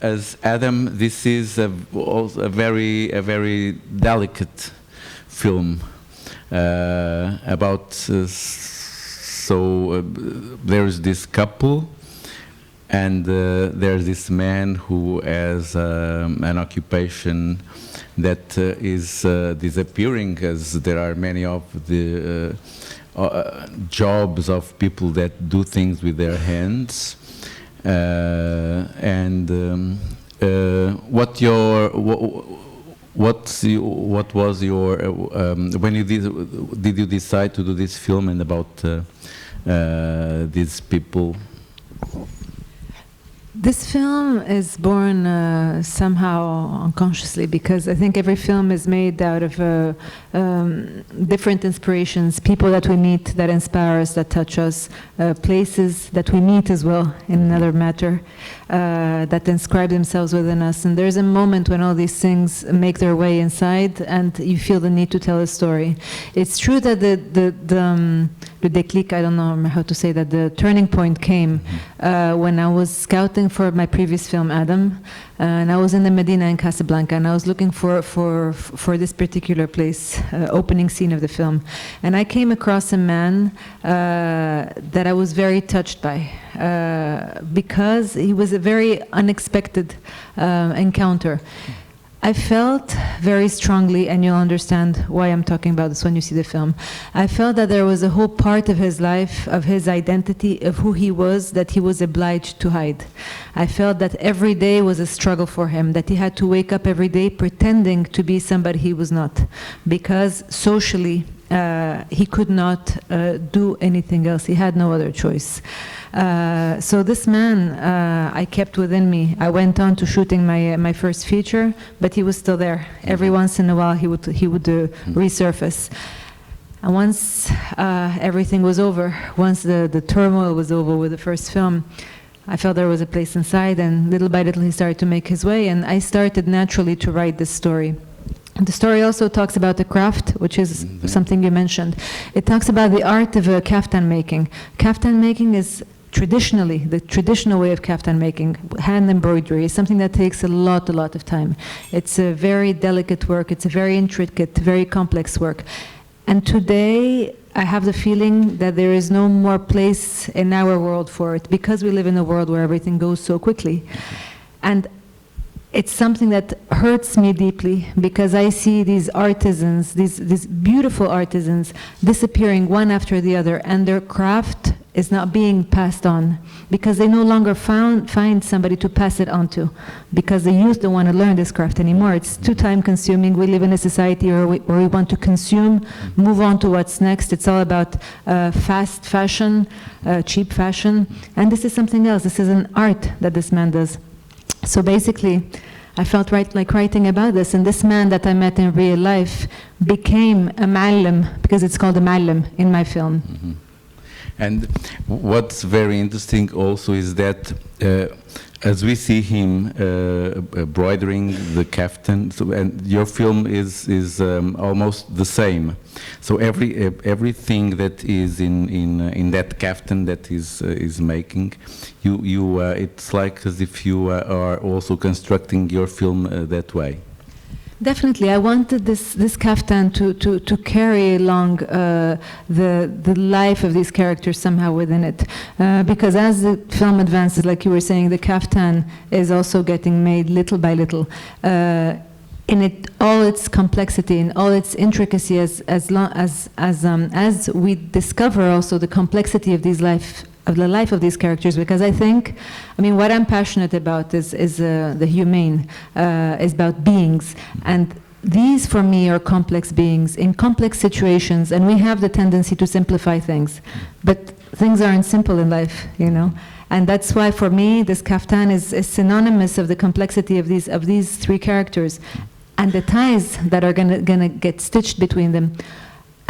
As Adam, this is also a very delicate film about. There's this couple, and there's this man who has an occupation that is disappearing, as there are many of the jobs of people that do things with their hands. What was your when you did you decide to do this film and about these people? This film is born somehow unconsciously, because I think every film is made out of different inspirations, people that we meet that inspire us, that touch us, places that we meet as well, in another matter, that inscribe themselves within us. And there's a moment when all these things make their way inside and you feel the need to tell a story. It's true that the déclic, I don't know how to say that, the turning point came when I was scouting for my previous film, Adam, and I was in the Medina in Casablanca, and I was looking for this particular place, opening scene of the film. And I came across a man that I was very touched by, because he was a very unexpected encounter. I felt very strongly, and you'll understand why I'm talking about this when you see the film, I felt that there was a whole part of his life, of his identity, of who he was, that he was obliged to hide. I felt that every day was a struggle for him, that he had to wake up every day pretending to be somebody he was not, because socially he could not do anything else. He had no other choice. So this man, I kept within me. I went on to shooting my first feature, but he was still there. Every once in a while, he would resurface. And once everything was over, once the turmoil was over with the first film, I felt there was a place inside, and little by little he started to make his way, and I started naturally to write this story. The story also talks about the craft, which is something you mentioned. It talks about the art of kaftan making. Kaftan making is traditionally, the traditional way of kaftan making, hand embroidery, is something that takes a lot of time. It's a very delicate work, it's a very intricate, very complex work. And today, I have the feeling that there is no more place in our world for it, because we live in a world where everything goes so quickly. And it's something that hurts me deeply, because I see these artisans, these beautiful artisans, disappearing one after the other, and their craft is not being passed on, because they no longer find somebody to pass it on to, because the youth don't want to learn this craft anymore. It's too time consuming. We live in a society where we want to consume, move on to what's next. It's all about fast fashion, cheap fashion, and this is something else. This is an art that this man does. So basically, I felt like writing about this, and this man that I met in real life became a Maryam, because it's called a Maryam in my film. Mm-hmm. And what's very interesting also is that as we see him embroidering the caftan, and your film is almost the same. So everything that is in that caftan that is making, it's like as if you are also constructing your film that way. Definitely, I wanted this kaftan to carry along the life of these characters somehow within it, because as the film advances, like you were saying, the kaftan is also getting made little by little. In all its complexity, in all its intricacy, as we discover also the complexity of the life of these characters, because I mean, what I'm passionate about is the humane, is about beings, and these for me are complex beings in complex situations, and we have the tendency to simplify things, but things aren't simple in life, you know. And that's why for me this kaftan is synonymous of the complexity of these three characters and the ties that are gonna get stitched between them.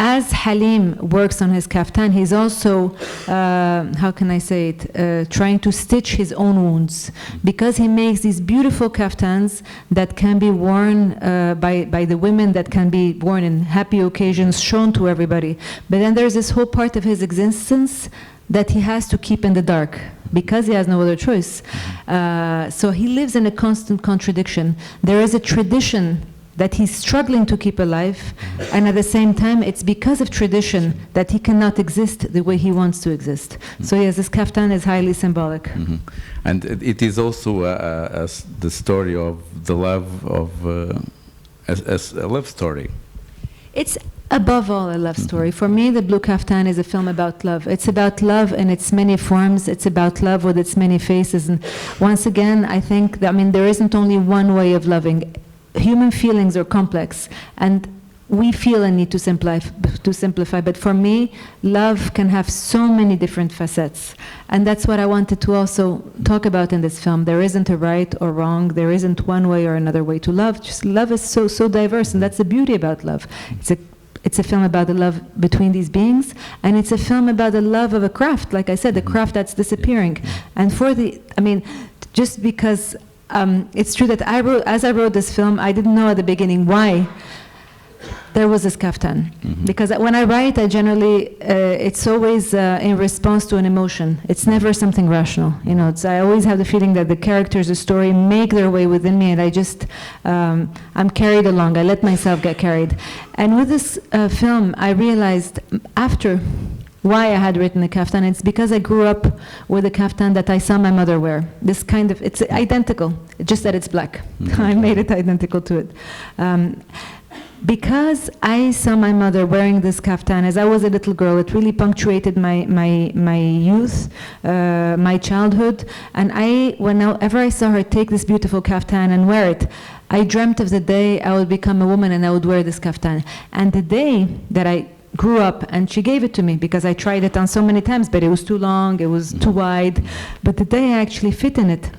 As Halim works on his kaftan, he's also, how can I say it, trying to stitch his own wounds, because he makes these beautiful kaftans that can be worn by the women, that can be worn in happy occasions, shown to everybody. But then there's this whole part of his existence that he has to keep in the dark because he has no other choice. So he lives in a constant contradiction. There is a tradition that he's struggling to keep alive, and at the same time, it's because of tradition that he cannot exist the way he wants to exist. So yes, this kaftan is highly symbolic. And it is also the story of the love of, as a love story. It's above all a love story. For me, The Blue Kaftan is a film about love. It's about love in its many forms. It's about love with its many faces. And once again, I think that, there isn't only one way of loving. Human feelings are complex, and we feel a need to simplify. But for me, love can have so many different facets. And that's what I wanted to also talk about in this film. There isn't a right or wrong. There isn't one way or another way to love. Just love is so diverse, and that's the beauty about love. It's a film about the love between these beings, and it's a film about the love of a craft, like I said, the craft that's disappearing. And just because it's true that as I wrote this film, I didn't know at the beginning why there was this kaftan. Because when I write, I generally, it's always in response to an emotion. It's never something rational. I always have the feeling that the characters, the story, make their way within me, and I just, I'm carried along. I let myself get carried. And with this film, I realized after why I had written the kaftan. It's because I grew up with a kaftan that I saw my mother wear. It's identical, just that it's black. I made it identical to it. Because I saw my mother wearing this kaftan as I was a little girl, it really punctuated my youth, my childhood. And whenever I saw her take this beautiful kaftan and wear it, I dreamt of the day I would become a woman and I would wear this kaftan. And the day that I grew up, and she gave it to me because I tried it on so many times, but it was too long, it was too wide. But the day I actually fit in it,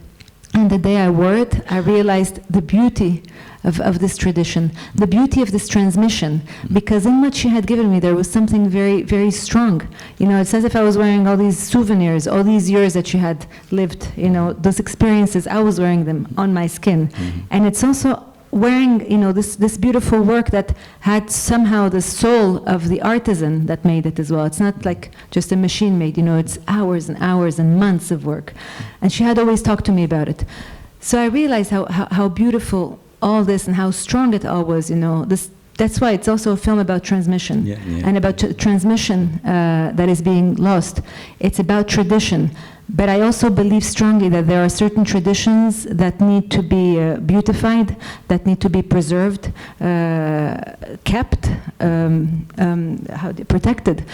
and the day I wore it, I realized the beauty of this tradition, the beauty of this transmission, because in what she had given me there was something very, very strong. It's as if I was wearing all these souvenirs, all these years that she had lived, those experiences, I was wearing them on my skin. And it's also wearing, this beautiful work that had somehow the soul of the artisan that made it as well. It's not like just a machine made, it's hours and hours and months of work. And she had always talked to me about it. So I realized how beautiful all this and how strong it all was, That's why it's also a film about transmission, and about transmission that is being lost. It's about tradition. But I also believe strongly that there are certain traditions that need to be beautified, that need to be preserved, kept, protected.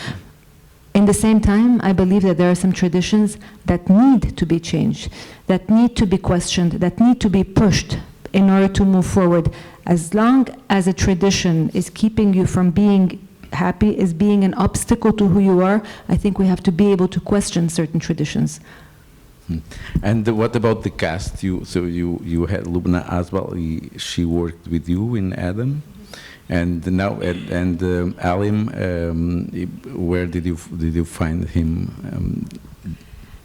In the same time, I believe that there are some traditions that need to be changed, that need to be questioned, that need to be pushed in order to move forward. As long as a tradition is keeping you from being happy, is being an obstacle to who you are, I think we have to be able to question certain traditions. And what about the cast? You had Lubna as well. She worked with you in Adam, and now Alim. Where did you find him?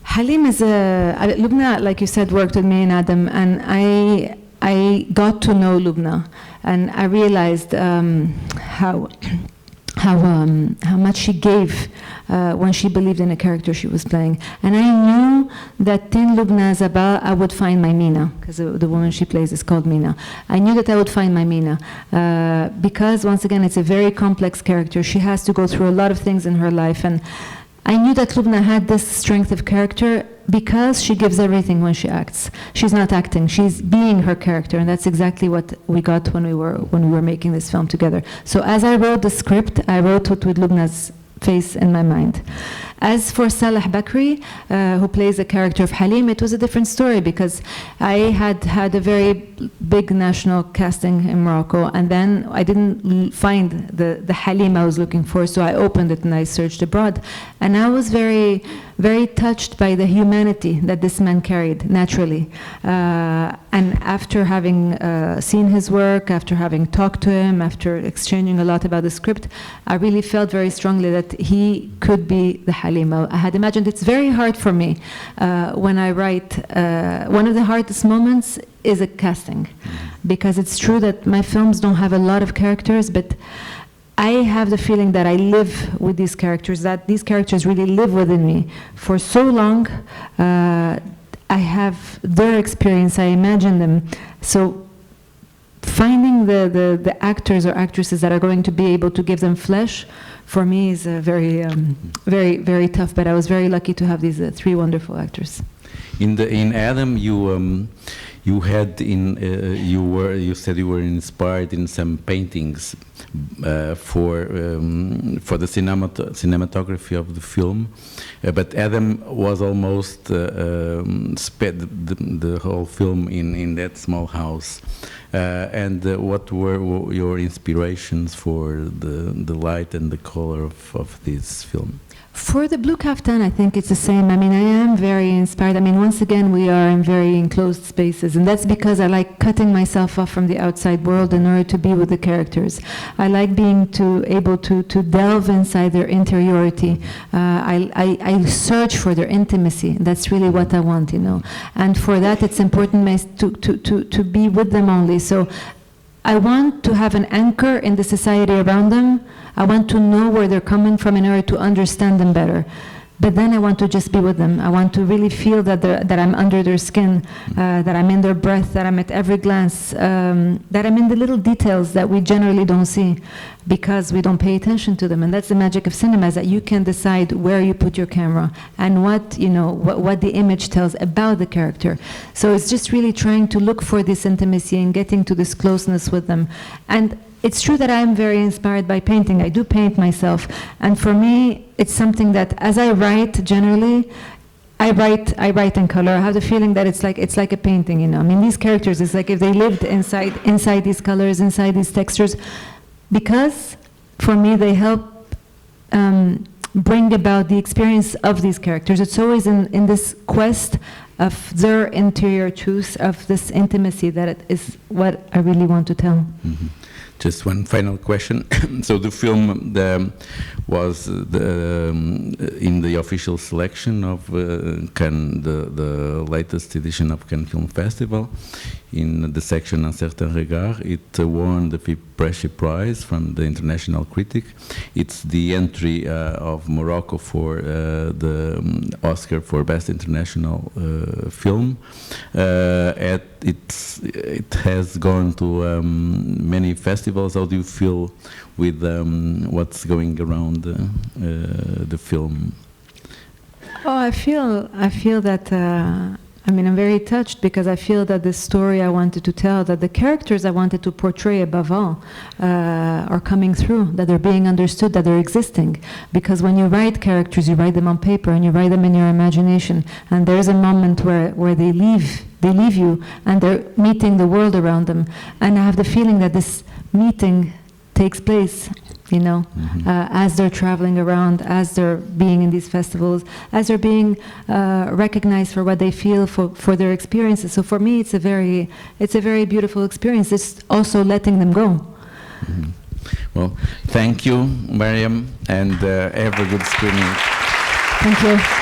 Halim is Lubna, like you said, worked with me in Adam, and I got to know Lubna, and I realized how much she gave when she believed in a character she was playing. And I knew that in Lubna Zabal I would find my Mina, because the woman she plays is called Mina. I knew that I would find my Mina, because once again it's a very complex character. She has to go through a lot of things in her life, and I knew that Lubna had this strength of character because she gives everything when she acts. She's not acting, she's being her character, and that's exactly what we got when we were making this film together. So as I wrote the script, I wrote it with Lubna's face in my mind. As for Salah Bakri, who plays the character of Halim, it was a different story because I had a very big national casting in Morocco, and then I didn't find the Halim I was looking for, so I opened it and I searched abroad. And I was very, very touched by the humanity that this man carried naturally. And after having seen his work, after having talked to him, after exchanging a lot about the script, I really felt very strongly that he could be the Halim. I had imagined. It's very hard for me when I write. One of the hardest moments is a casting, because it's true that my films don't have a lot of characters, but I have the feeling that I live with these characters, that these characters really live within me. For so long, I have their experience, I imagine them. So finding the actors or actresses that are going to be able to give them flesh, for me is very, very tough, but I was very lucky to have these three wonderful actors. In Adam, you had you said you were inspired in some paintings for the cinematography of the film, but Adam was almost spent the whole film in that small house. And what were your inspirations for the light and the color of this film? For the blue caftan, I think it's the same. I mean, I am very inspired. I mean, once again, we are in very enclosed spaces, and that's because I like cutting myself off from the outside world in order to be with the characters. I like being able to delve inside their interiority. I search for their intimacy. That's really what I want, you know. And for that, it's important to be with them only. So I want to have an anchor in the society around them. I want to know where they're coming from in order to understand them better. But then I want to just be with them. I want to really feel that I'm under their skin, that I'm in their breath, that I'm at every glance, that I'm in the little details that we generally don't see because we don't pay attention to them. And that's the magic of cinema, is that you can decide where you put your camera and what the image tells about the character. So it's just really trying to look for this intimacy and getting to this closeness with them. And it's true that I'm very inspired by painting. I do paint myself. And for me, it's something that as I write, generally, I write in color. I have the feeling that it's like a painting, you know. I mean, these characters, it's like if they lived inside these colors, inside these textures, because for me, they help bring about the experience of these characters. It's always in this quest of their interior truth, of this intimacy, that it is what I really want to tell. Mm-hmm. Just one final question. So the film was in the official selection of Cannes, the latest edition of Cannes Film Festival. In the section Un Certain Regard, it won the Pressure Prize from the International Critic. It's the entry of Morocco for the Oscar for Best International Film. It has gone to many festivals. How do you feel with what's going around the film? Oh, I feel that. I mean, I'm very touched because I feel that the story I wanted to tell, that the characters I wanted to portray above all, are coming through, that they're being understood, that they're existing. Because when you write characters, you write them on paper and you write them in your imagination. And there's a moment where they leave you and they're meeting the world around them. And I have the feeling that this meeting takes place, you know, as they're traveling around, as they're being in these festivals, as they're being recognized for what they feel, for their experiences. So for me, it's a very beautiful experience. It's also letting them go. Mm-hmm. Well, thank you, Maryam, and have a good screening. Thank you.